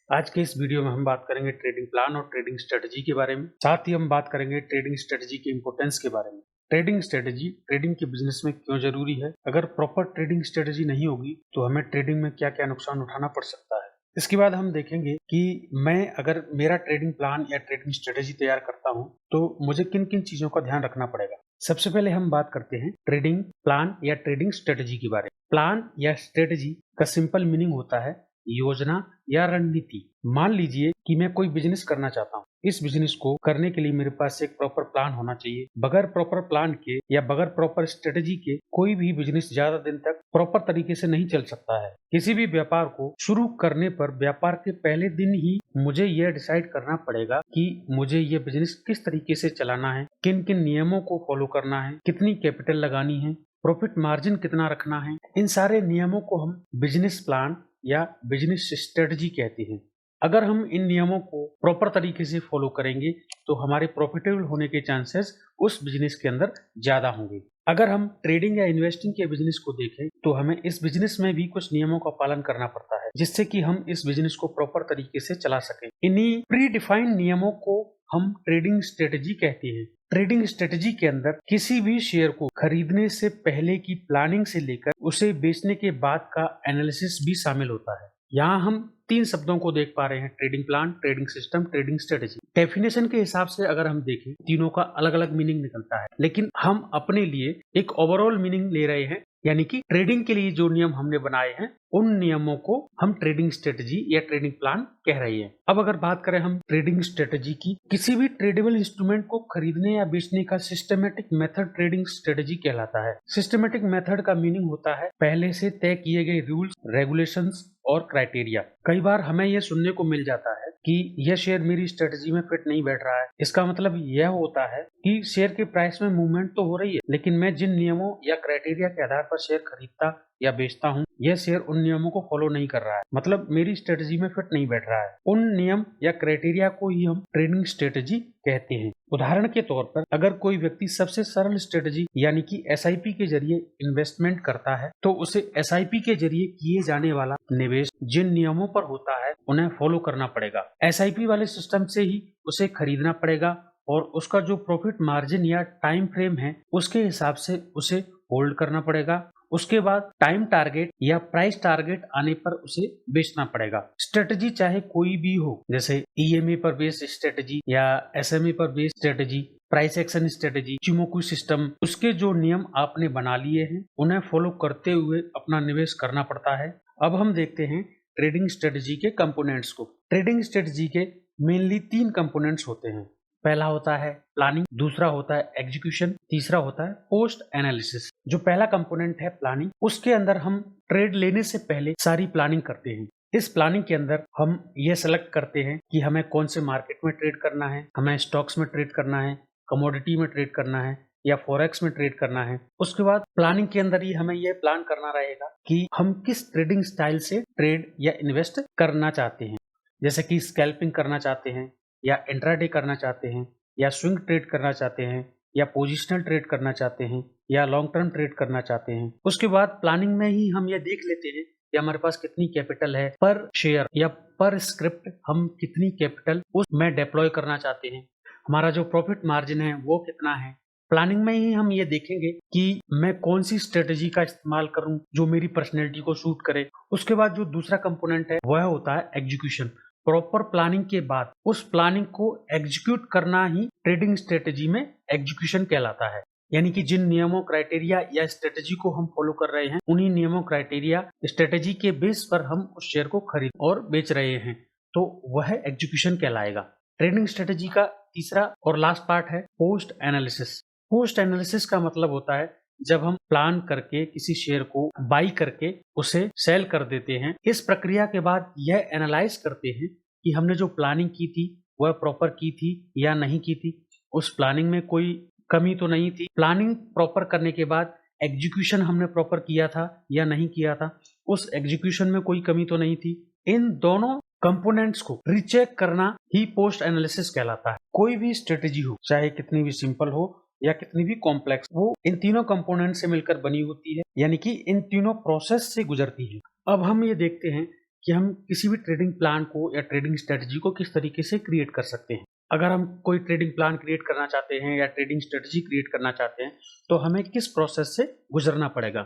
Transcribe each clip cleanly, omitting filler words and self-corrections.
आज के इस वीडियो में हम बात करेंगे ट्रेडिंग प्लान और ट्रेडिंग स्ट्रेटजी के बारे में। साथ ही हम बात करेंगे ट्रेडिंग स्ट्रेटजी के इंपॉर्टेंस के बारे में। ट्रेडिंग स्ट्रेटजी ट्रेडिंग के बिजनेस में क्यों जरूरी है, अगर प्रॉपर ट्रेडिंग स्ट्रेटजी नहीं होगी तो हमें ट्रेडिंग में क्या क्या नुकसान उठाना पड़ सकता है। इसके बाद हम देखेंगे कि मैं अगर मेरा ट्रेडिंग प्लान या ट्रेडिंग स्ट्रेटजी तैयार करता हूं तो मुझे किन किन चीजों का ध्यान रखना पड़ेगा। सबसे पहले हम बात करते हैं ट्रेडिंग प्लान या ट्रेडिंग स्ट्रेटजी के बारे में। प्लान या स्ट्रेटजी का सिंपल मीनिंग होता है योजना या रणनीति। मान लीजिए कि मैं कोई बिजनेस करना चाहता हूँ। इस बिजनेस को करने के लिए मेरे पास एक प्रॉपर प्लान होना चाहिए। बगैर प्रॉपर प्लान के या बगैर प्रॉपर स्ट्रेटजी के कोई भी बिजनेस ज्यादा दिन तक प्रॉपर तरीके से नहीं चल सकता है। किसी भी व्यापार को शुरू करने पर व्यापार के पहले दिन ही मुझे यह डिसाइड करना पड़ेगा कि मुझे यह बिजनेस किस तरीके से चलाना है, किन किन नियमों को फॉलो करना है, कितनी कैपिटल लगानी है, प्रॉफिट मार्जिन कितना रखना है। इन सारे नियमों को हम बिजनेस प्लान या बिजनेस स्ट्रेटजी कहते हैं। अगर हम इन नियमों को प्रॉपर तरीके से फॉलो करेंगे तो हमारे प्रॉफिटेबल होने के चांसेस उस बिजनेस के अंदर ज्यादा होंगे। अगर हम ट्रेडिंग या इन्वेस्टिंग के बिजनेस को देखें तो हमें इस बिजनेस में भी कुछ नियमों का पालन करना पड़ता है जिससे कि हम इस बिजनेस को प्रॉपर तरीके से चला सकें। इन्हीं प्री डिफाइंड नियमों को हम ट्रेडिंग स्ट्रेटजी कहते हैं। ट्रेडिंग स्ट्रेटजी के अंदर किसी भी शेयर को खरीदने से पहले की प्लानिंग से लेकर उसे बेचने के बाद का एनालिसिस भी शामिल होता है। यहाँ हम तीन शब्दों को देख पा रहे हैं, trading plan, trading system, trading strategy. Definition के हिसाब से अगर हम देखें तीनों का अलग अलग मीनिंग निकलता है, लेकिन हम अपने लिए एक ओवरऑल मीनिंग ले रहे हैं, यानी कि ट्रेडिंग के लिए जो नियम हमने बनाए हैं उन नियमों को हम ट्रेडिंग स्ट्रेटजी या ट्रेडिंग प्लान कह रही है। अब अगर बात करें हम ट्रेडिंग स्ट्रेटजी की, किसी भी ट्रेडेबल इंस्ट्रूमेंट को खरीदने या बेचने का सिस्टमेटिक मेथड ट्रेडिंग स्ट्रेटजी कहलाता है। सिस्टमेटिक मेथड का मीनिंग होता है पहले से तय किए गए रूल्स, रेगुलेशंस और क्राइटेरिया। कई बार हमें यह सुनने को मिल जाता है कि यह शेयर मेरी स्ट्रेटजी में फिट नहीं बैठ रहा है। इसका मतलब यह होता है कि शेयर के प्राइस में मूवमेंट तो हो रही है, लेकिन मैं जिन नियमों या क्राइटेरिया के आधार पर शेयर खरीदता या बेचता हूँ यह शेयर उन नियमों को फॉलो नहीं कर रहा है, मतलब मेरी स्ट्रेटजी में फिट नहीं बैठ रहा है। उन नियम या क्राइटेरिया को ही हम ट्रेडिंग स्ट्रेटजी कहते हैं। उदाहरण के तौर पर अगर कोई व्यक्ति सबसे सरल स्ट्रेटजी यानी कि एसआईपी के जरिए इन्वेस्टमेंट करता है तो उसे एसआईपी के जरिए किए जाने वाला निवेश जिन नियमों पर होता है उन्हें फॉलो करना पड़ेगा। एसआईपी वाले सिस्टम से ही उसे खरीदना पड़ेगा और उसका जो प्रॉफिट मार्जिन या टाइम फ्रेम है उसके हिसाब से उसे होल्ड करना पड़ेगा। उसके बाद टाइम टारगेट या प्राइस टारगेट आने पर उसे बेचना पड़ेगा। स्ट्रेटजी चाहे कोई भी हो, जैसे ईएमए पर बेस्ड स्ट्रेटजी या एसएमए पर based strategy, price action strategy, Ichimoku system, उसके जो नियम आपने बना लिए हैं उन्हें फॉलो करते हुए अपना निवेश करना पड़ता है। अब हम देखते हैं ट्रेडिंग स्ट्रेटजी के कंपोनेंट्स को। ट्रेडिंग स्ट्रेटजी के मेनली तीन कंपोनेंट्स होते हैं। पहला होता है प्लानिंग, दूसरा होता है एग्जीक्यूशन, तीसरा होता है पोस्ट एनालिसिस। जो पहला कंपोनेंट है प्लानिंग, उसके अंदर हम ट्रेड लेने से पहले सारी प्लानिंग करते हैं। इस प्लानिंग के अंदर हम ये सेलेक्ट करते हैं कि हमें कौन से मार्केट में ट्रेड करना है, हमें स्टॉक्स में ट्रेड करना है, कमोडिटी में ट्रेड करना है या फॉरेक्स में ट्रेड करना है। उसके बाद प्लानिंग के अंदर ही हमें यह प्लान करना रहेगा कि हम किस ट्रेडिंग स्टाइल से ट्रेड या इन्वेस्ट करना चाहते हैं, जैसे कि स्कैल्पिंग करना चाहते हैं या इंट्राडे करना चाहते हैं या स्विंग ट्रेड करना चाहते हैं या पोजिशनल ट्रेड करना चाहते हैं या लॉन्ग टर्म ट्रेड करना चाहते हैं। उसके बाद प्लानिंग में ही हम ये देख लेते हैं कि हमारे पास कितनी कैपिटल है, पर शेयर या पर स्क्रिप्ट हम कितनी कैपिटल उसमें डिप्लॉय करना चाहते हैं, हमारा जो प्रॉफिट मार्जिन है वो कितना है। प्लानिंग में ही हम ये देखेंगे कि मैं कौन सी स्ट्रेटजी का इस्तेमाल करूं जो मेरी पर्सनैलिटी को सूट करे। उसके बाद जो दूसरा कंपोनेंट है वह होता है एग्जीक्यूशन। प्रॉपर प्लानिंग के बाद उस प्लानिंग को एग्जीक्यूट करना ही ट्रेडिंग स्ट्रेटजी में एग्जीक्यूशन कहलाता है। यानी कि जिन नियमों, क्राइटेरिया या स्ट्रेटजी को हम फॉलो कर रहे हैं उन्हीं नियमों, क्राइटेरिया, स्ट्रेटजी के बेस पर हम उस शेयर को खरीद और बेच रहे हैं तो वह एग्जीक्यूशन कहलाएगा। ट्रेडिंग स्ट्रेटजी का तीसरा और लास्ट पार्ट है पोस्ट एनालिसिस। पोस्ट एनालिसिस का मतलब होता है जब हम प्लान करके किसी शेयर को बाई करके उसे सेल कर देते हैं। इस प्रक्रिया के बाद यह एनालाइज करते हैं कि हमने जो प्लानिंग की थी वह प्रॉपर की थी या नहीं की थी, उस प्लानिंग में कोई कमी तो नहीं थी। प्लानिंग प्रॉपर करने के बाद एग्जीक्यूशन हमने प्रॉपर किया था या नहीं किया था, उस एग्जीक्यूशन में कोई कमी तो नहीं थी। इन दोनों कंपोनेंट्स को रीचेक करना ही पोस्ट एनालिसिस कहलाता है। कोई भी स्ट्रेटेजी हो, चाहे कितनी भी सिंपल हो या कितनी भी कॉम्प्लेक्स, वो इन तीनों कंपोनेंट से मिलकर बनी होती है, यानी कि इन तीनों प्रोसेस से गुजरती है। अब हम ये देखते हैं कि हम किसी भी ट्रेडिंग प्लान को या ट्रेडिंग स्ट्रेटजी को किस तरीके से क्रिएट कर सकते हैं। अगर हम कोई ट्रेडिंग प्लान क्रिएट करना चाहते हैं या ट्रेडिंग स्ट्रेटजी क्रिएट करना चाहते हैं तो हमें किस प्रोसेस से गुजरना पड़ेगा।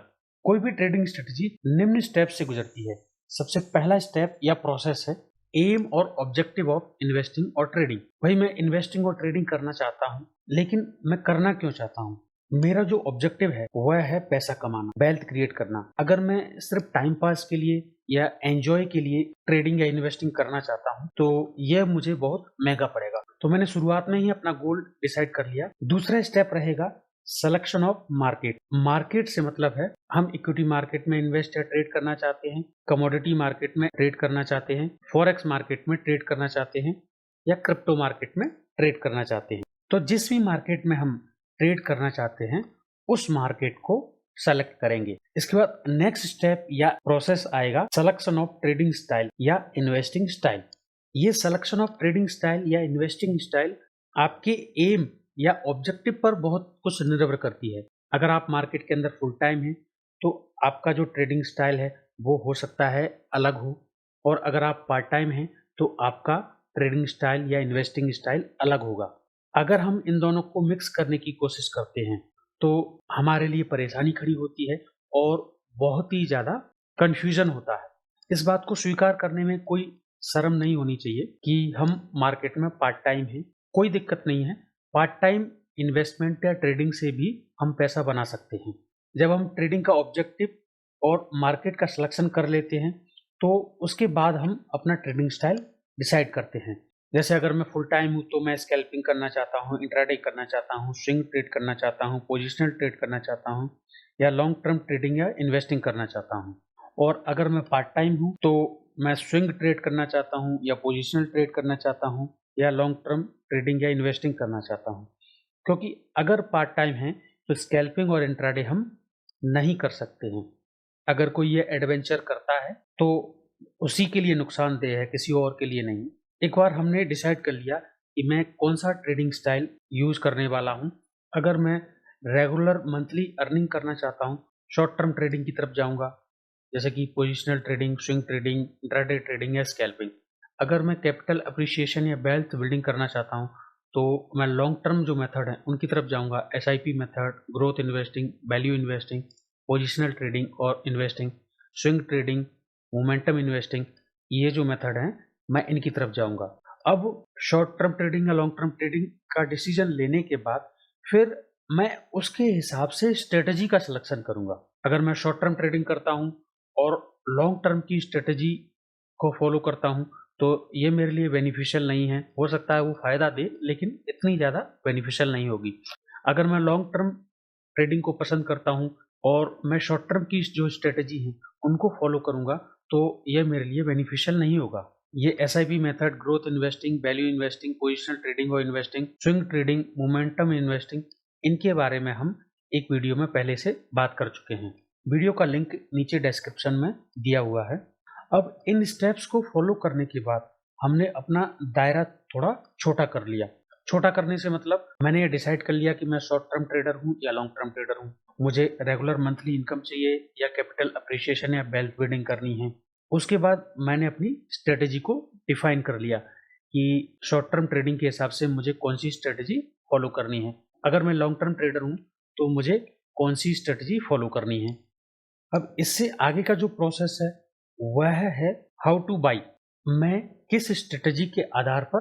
कोई भी ट्रेडिंग स्ट्रेटजी निम्न स्टेप से गुजरती है। सबसे पहला स्टेप या प्रोसेस है एम और ऑब्जेक्टिव ऑफ इन्वेस्टिंग और ट्रेडिंग। भाई मैं इन्वेस्टिंग और ट्रेडिंग करना चाहता हूँ, लेकिन मैं करना क्यों चाहता हूँ? मेरा जो ऑब्जेक्टिव है वह है पैसा कमाना, वेल्थ क्रिएट करना। अगर मैं सिर्फ टाइम पास के लिए या एंजॉय के लिए ट्रेडिंग या इन्वेस्टिंग करना चाहता हूँ तो यह मुझे बहुत महंगा पड़ेगा। तो मैंने शुरुआत में ही अपना गोल डिसाइड कर लिया। दूसरा स्टेप रहेगा सिलेक्शन ऑफ मार्केट। मार्केट से मतलब है हम इक्विटी मार्केट में इन्वेस्ट या ट्रेड करना चाहते हैं, कमोडिटी मार्केट में ट्रेड करना चाहते हैं, फॉरेक्स मार्केट में ट्रेड करना चाहते हैं या क्रिप्टो मार्केट में ट्रेड करना चाहते हैं। तो जिस भी मार्केट में हम ट्रेड करना चाहते हैं उस मार्केट को सेलेक्ट करेंगे। इसके बाद नेक्स्ट स्टेप या प्रोसेस आएगा सिलेक्शन ऑफ ट्रेडिंग स्टाइल या इन्वेस्टिंग स्टाइल। ये सिलेक्शन ऑफ ट्रेडिंग स्टाइल या इन्वेस्टिंग स्टाइल आपके एम या ऑब्जेक्टिव पर बहुत कुछ निर्भर करती है। अगर आप मार्केट के अंदर फुल टाइम हैं तो आपका जो ट्रेडिंग स्टाइल है वो हो सकता है अलग हो, और अगर आप पार्ट टाइम हैं तो आपका ट्रेडिंग स्टाइल या इन्वेस्टिंग स्टाइल अलग होगा। अगर हम इन दोनों को मिक्स करने की कोशिश करते हैं तो हमारे लिए परेशानी खड़ी होती है और बहुत ही ज़्यादा कन्फ्यूजन होता है। इस बात को स्वीकार करने में कोई शर्म नहीं होनी चाहिए कि हम मार्केट में पार्ट टाइम हैं। कोई दिक्कत नहीं है, पार्ट टाइम इन्वेस्टमेंट या ट्रेडिंग से भी हम पैसा बना सकते हैं। जब हम ट्रेडिंग का ऑब्जेक्टिव और मार्केट का सिलेक्शन कर लेते हैं तो उसके बाद हम अपना ट्रेडिंग स्टाइल डिसाइड करते हैं। जैसे अगर मैं फुल टाइम हूँ तो मैं स्कैल्पिंग करना चाहता हूँ, इंट्राडे करना चाहता हूँ, स्विंग ट्रेड करना चाहता हूँ, पोजिशनल ट्रेड करना चाहता हूँ या लॉन्ग टर्म ट्रेडिंग या इन्वेस्टिंग करना चाहता हूँ। और अगर मैं पार्ट टाइम हूँ तो मैं स्विंग ट्रेड करना चाहता हूँ या पोजिशनल ट्रेड करना चाहता हूँ या लॉन्ग टर्म ट्रेडिंग या इन्वेस्टिंग करना चाहता हूँ। क्योंकि अगर पार्ट टाइम है तो स्कैल्पिंग और इंट्राडे हम नहीं कर सकते हैं। अगर कोई ये एडवेंचर करता है तो उसी के लिए नुकसानदेह है, किसी और के लिए नहीं। एक बार हमने डिसाइड कर लिया कि मैं कौन सा ट्रेडिंग स्टाइल यूज करने वाला हूँ। अगर मैं रेगुलर मंथली अर्निंग करना चाहता हूँ, शॉर्ट टर्म ट्रेडिंग की तरफ जाऊंगा, जैसे कि positional trading, swing trading, intraday trading या स्कैल्पिंग। अगर मैं कैपिटल अप्रिसिएशन या वेल्थ बिल्डिंग करना चाहता हूँ तो मैं लॉन्ग टर्म जो मेथड है उनकी तरफ जाऊंगा, SIP method, growth investing, value investing, positional trading और investing, swing trading, momentum investing, ये जो मेथड है मैं इनकी तरफ जाऊंगा। अब शॉर्ट टर्म ट्रेडिंग या लॉन्ग टर्म ट्रेडिंग का डिसीजन लेने के बाद फिर मैं उसके हिसाब से स्ट्रेटजी का सिलेक्शन करूंगा। अगर मैं शॉर्ट टर्म ट्रेडिंग करता हूं और लॉन्ग टर्म की स्ट्रेटजी को फॉलो करता हूं तो ये मेरे लिए बेनिफिशियल नहीं है। हो सकता है वो फायदा दे लेकिन इतनी ज़्यादा बेनिफिशियल नहीं होगी। अगर मैं लॉन्ग टर्म ट्रेडिंग को पसंद करता हूं और मैं शॉर्ट टर्म की जो स्ट्रेटजी है उनको फॉलो करूंगा तो ये मेरे लिए बेनिफिशियल नहीं होगा। ये SIP method, growth investing, value investing, positional trading और investing, swing trading, momentum investing, इनके बारे में हम एक वीडियो में पहले से बात कर चुके हैं। वीडियो का लिंक नीचे डिस्क्रिप्शन में दिया हुआ है। अब इन स्टेप्स को फॉलो करने के बाद हमने अपना दायरा थोड़ा छोटा कर लिया। छोटा करने से मतलब मैंने ये डिसाइड कर लिया कि मैं शॉर्ट टर्म ट्रेडर हूँ या लॉन्ग टर्म ट्रेडर हूँ, मुझे रेगुलर मंथली इनकम चाहिए या कैपिटल अप्रिसिएशन या वेल्थ बिल्डिंग करनी है। उसके बाद मैंने अपनी स्ट्रेटेजी को डिफाइन कर लिया कि शॉर्ट टर्म ट्रेडिंग के हिसाब से मुझे कौन सी स्ट्रेटेजी फॉलो करनी है। अगर मैं लॉन्ग टर्म ट्रेडर हूँ तो मुझे कौन सी स्ट्रेटेजी फॉलो करनी है। अब इससे आगे का जो प्रोसेस है वह है हाउ टू बाई। मैं किस स्ट्रेटेजी के आधार पर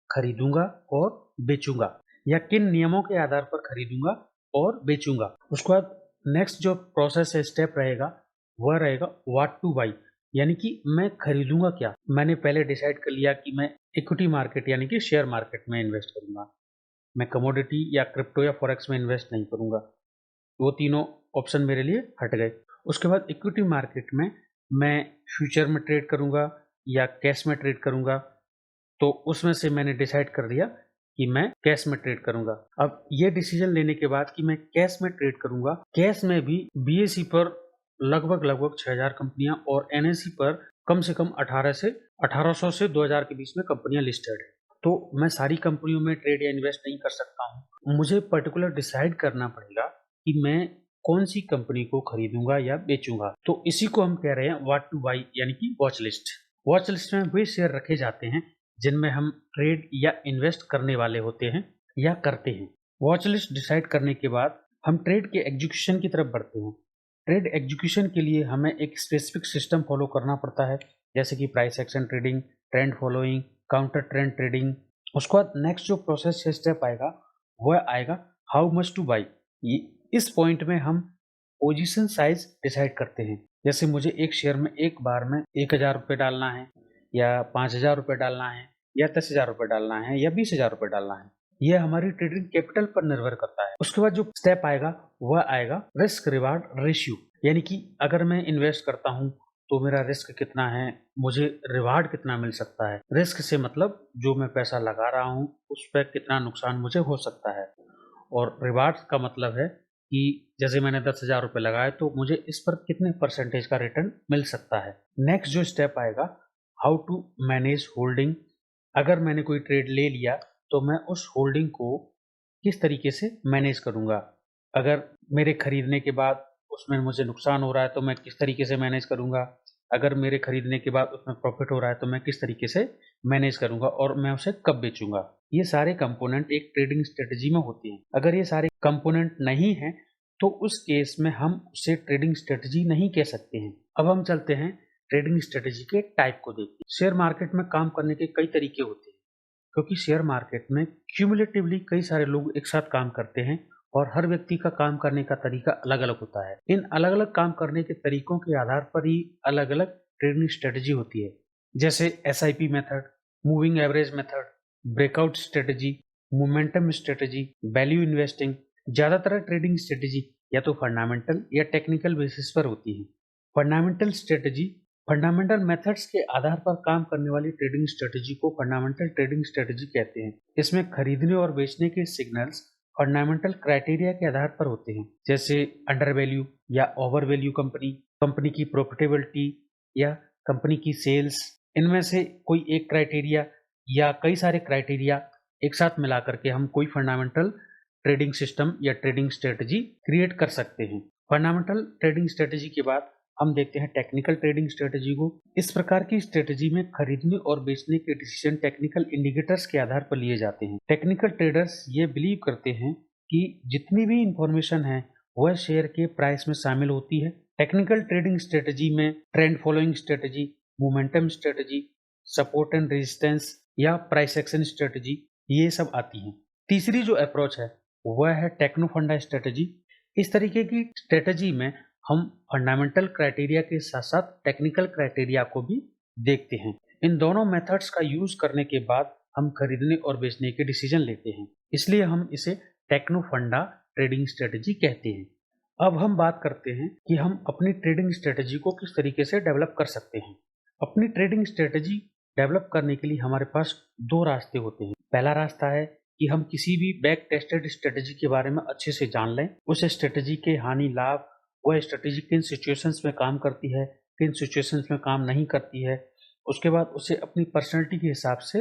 खरीदूंगा और बेचूंगा या किन नियमों के आधार पर खरीदूंगा और बेचूंगा। उसके बाद नेक्स्ट जो प्रोसेस है, स्टेप रहेगा, वह रहेगा व्हाट टू बाई, यानी कि मैं खरीदूंगा क्या। मैंने पहले डिसाइड कर लिया कि मैं इक्विटी मार्केट यानी कि शेयर मार्केट में इन्वेस्ट करूंगा, मैं कमोडिटी या क्रिप्टो या फॉरेक्स में इन्वेस्ट नहीं करूंगा। वो तीनों ऑप्शन मेरे लिए हट गए। उसके बाद इक्विटी मार्केट में मैं फ्यूचर में ट्रेड करूंगा या कैश में ट्रेड करूंगा, तो उसमें से मैंने डिसाइड कर लिया कि मैं कैश में ट्रेड करूंगा। अब ये डिसीजन लेने के बाद कि मैं कैश में ट्रेड करूंगा, कैश में भी BSE पर लगभग 6000 कंपनियां और NSE पर कम से कम 1800 से 2000 के बीच में कंपनियां लिस्टेड है। तो मैं सारी कंपनियों में ट्रेड या इन्वेस्ट नहीं कर सकता हूँ। मुझे पर्टिकुलर डिसाइड करना पड़ेगा कि मैं कौन सी कंपनी को खरीदूंगा या बेचूंगा। तो इसी को हम कह रहे हैं व्हाट टू बाई यानी कि वॉच लिस्ट। वॉच लिस्ट में वे शेयर रखे जाते हैं जिनमें हम ट्रेड या इन्वेस्ट करने वाले होते हैं या करते हैं। वॉच लिस्ट डिसाइड करने के बाद हम ट्रेड के एग्जीक्यूशन की तरफ बढ़ते हैं। ट्रेड एग्जीक्यूशन के लिए हमें एक स्पेसिफिक सिस्टम फॉलो करना पड़ता है, जैसे कि price action trading, trend following, counter trend trading. उसके बाद नेक्स्ट जो प्रोसेस स्टेप आएगा वह आएगा हाउ मच टू बाई। इस पॉइंट में हम पोजीशन साइज डिसाइड करते हैं, जैसे मुझे एक शेयर में एक बार में 1000 रुपये डालना है या 5000 रुपये डालना है या 10,000 रुपये डालना है या 20,000 रुपये डालना है। यह हमारी ट्रेडिंग कैपिटल पर निर्भर करता है। उसके बाद जो स्टेप आएगा वह आएगा रिस्क रिवार्ड रेशियो, यानी कि अगर मैं इन्वेस्ट करता हूं तो मेरा रिस्क कितना है, मुझे रिवार्ड कितना मिल सकता है। रिस्क से मतलब जो मैं पैसा लगा रहा हूं उस पर कितना नुकसान मुझे हो सकता है, और रिवार्ड का मतलब है कि जैसे मैंने 10,000 रुपये लगाए तो मुझे इस पर कितने परसेंटेज का रिटर्न मिल सकता है। नेक्स्ट जो स्टेप आएगा हाउ टू मैनेज होल्डिंग। अगर मैंने कोई ट्रेड ले लिया तो मैं उस होल्डिंग को किस तरीके से मैनेज करूंगा। अगर मेरे खरीदने के बाद उसमें मुझे नुकसान हो रहा है तो मैं किस तरीके से मैनेज करूंगा। अगर मेरे खरीदने के बाद उसमें प्रॉफिट हो रहा है तो मैं किस तरीके से मैनेज करूंगा और मैं उसे कब बेचूंगा। ये सारे कंपोनेंट एक ट्रेडिंग स्ट्रेटजी में होते हैं। अगर ये सारे कंपोनेंट नहीं है तो उस केस में हम उसे ट्रेडिंग स्ट्रेटजी नहीं कह सकते हैं। अब हम चलते हैं ट्रेडिंग स्ट्रेटजी के टाइप को देखते हैं। शेयर मार्केट में काम करने के कई तरीके होते हैं, क्योंकि शेयर मार्केट में क्यूमुलेटिवली कई सारे लोग एक साथ काम करते हैं और हर व्यक्ति का काम करने का तरीका अलग अलग होता है। इन अलग अलग काम करने के तरीकों के आधार पर ही अलग अलग ट्रेडिंग स्ट्रेटजी होती है, जैसे SIP method, moving average method, breakout strategy, momentum strategy, value investing. ज्यादातर ट्रेडिंग स्ट्रेटजी या तो फंडामेंटल या टेक्निकल बेसिस पर होती है। फंडामेंटल स्ट्रेटजी फंडामेंटल मेथड्स के आधार पर काम करने वाली ट्रेडिंग स्ट्रेटजी को फंडामेंटल ट्रेडिंग स्ट्रेटजी कहते हैं। इसमें खरीदने और बेचने के सिग्नल्स फंडामेंटल क्राइटेरिया के आधार पर होते हैं, जैसे अंडर वैल्यू या ओवर वैल्यू कंपनी, कंपनी की प्रॉफिटेबिलिटी या कंपनी की सेल्स। इनमें से कोई एक क्राइटेरिया या कई सारे क्राइटेरिया एक साथ मिला करके हम कोई फंडामेंटल ट्रेडिंग सिस्टम या ट्रेडिंग स्ट्रेटजी क्रिएट कर सकते हैं। फंडामेंटल ट्रेडिंग स्ट्रेटजी के बाद हम देखते हैं टेक्निकल ट्रेडिंग स्ट्रेटजी को। इस प्रकार की स्ट्रेटजी में खरीदने और बेचने के डिसीजन टेक्निकल इंडिकेटर्स के आधार पर लिए जाते हैं। टेक्निकल ट्रेडर्स ये बिलीव करते हैं कि जितनी भी इंफॉर्मेशन है वह शेयर के प्राइस में शामिल होती है। टेक्निकल ट्रेडिंग स्ट्रेटजी में trend following strategy, momentum strategy, support and resistance या प्राइस एक्शन स्ट्रेटजी ये सब आती हैं। तीसरी जो अप्रोच है वह है टेक्नो फंडा स्ट्रेटजी। इस तरीके की स्ट्रेटजी में हम फंडामेंटल क्राइटेरिया के साथ साथ टेक्निकल क्राइटेरिया को भी देखते हैं। इन दोनों मेथड्स का यूज करने के बाद हम खरीदने और बेचने के डिसीजन लेते हैं, इसलिए हम इसे टेक्नो फंडा ट्रेडिंग स्ट्रेटजी कहते हैं। अब हम बात करते हैं कि हम अपनी ट्रेडिंग स्ट्रेटजी को किस तरीके से डेवलप कर सकते हैं। अपनी ट्रेडिंग स्ट्रेटजी डेवलप करने के लिए हमारे पास दो रास्ते होते हैं। पहला रास्ता है कि हम किसी भी बैक टेस्टेड स्ट्रेटजी के बारे में अच्छे से जान लें, उस स्ट्रेटजी के हानि लाभ, वह स्ट्रेटजी किन सिचुएशंस में काम करती है, किन सिचुएशंस में काम नहीं करती है। उसके बाद उसे अपनी पर्सनैलिटी के हिसाब से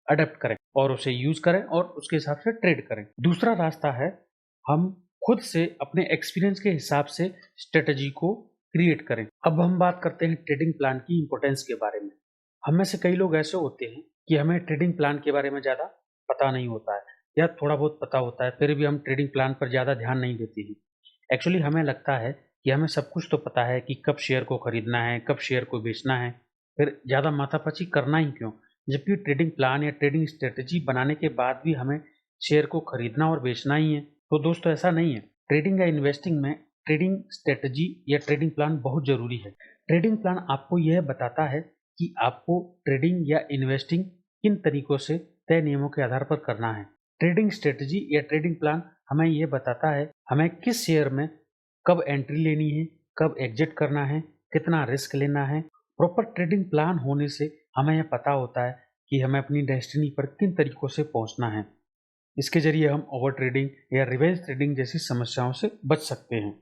अडेप्ट करें और उसे यूज करें और उसके हिसाब से ट्रेड करें। दूसरा रास्ता है हम खुद से अपने एक्सपीरियंस के हिसाब से स्ट्रेटजी को क्रिएट करें। अब हम बात करते हैं ट्रेडिंग प्लान की इंपॉर्टेंस के बारे में। हम में से कई लोग ऐसे होते हैं कि हमें ट्रेडिंग प्लान के बारे में ज़्यादा पता नहीं होता है या थोड़ा बहुत पता होता है, फिर भी हम ट्रेडिंग प्लान पर ज़्यादा ध्यान नहीं देते हैं। एक्चुअली हमें लगता है कि हमें सब कुछ तो पता है कि कब शेयर को खरीदना है, कब शेयर को बेचना है, फिर ज़्यादा माथापच्ची करना ही क्यों। जबकि ट्रेडिंग प्लान या ट्रेडिंग स्ट्रेटजी बनाने के बाद भी हमें शेयर को खरीदना और बेचना ही है। तो दोस्तों ऐसा नहीं है। ट्रेडिंग या इन्वेस्टिंग में ट्रेडिंग स्ट्रेटजी या ट्रेडिंग प्लान बहुत ज़रूरी है। ट्रेडिंग प्लान आपको यह बताता है कि आपको ट्रेडिंग या इन्वेस्टिंग किन तरीकों से तय नियमों के आधार पर करना है। ट्रेडिंग स्ट्रेटजी या ट्रेडिंग प्लान हमें यह बताता है हमें किस शेयर में कब एंट्री लेनी है, कब एग्जिट करना है, कितना रिस्क लेना है। प्रॉपर ट्रेडिंग प्लान होने से हमें यह पता होता है कि हमें अपनी डेस्टिनी पर किन तरीकों से पहुंचना है। इसके जरिए हम ओवर ट्रेडिंग या रिवेंज ट्रेडिंग जैसी समस्याओं से बच सकते हैं।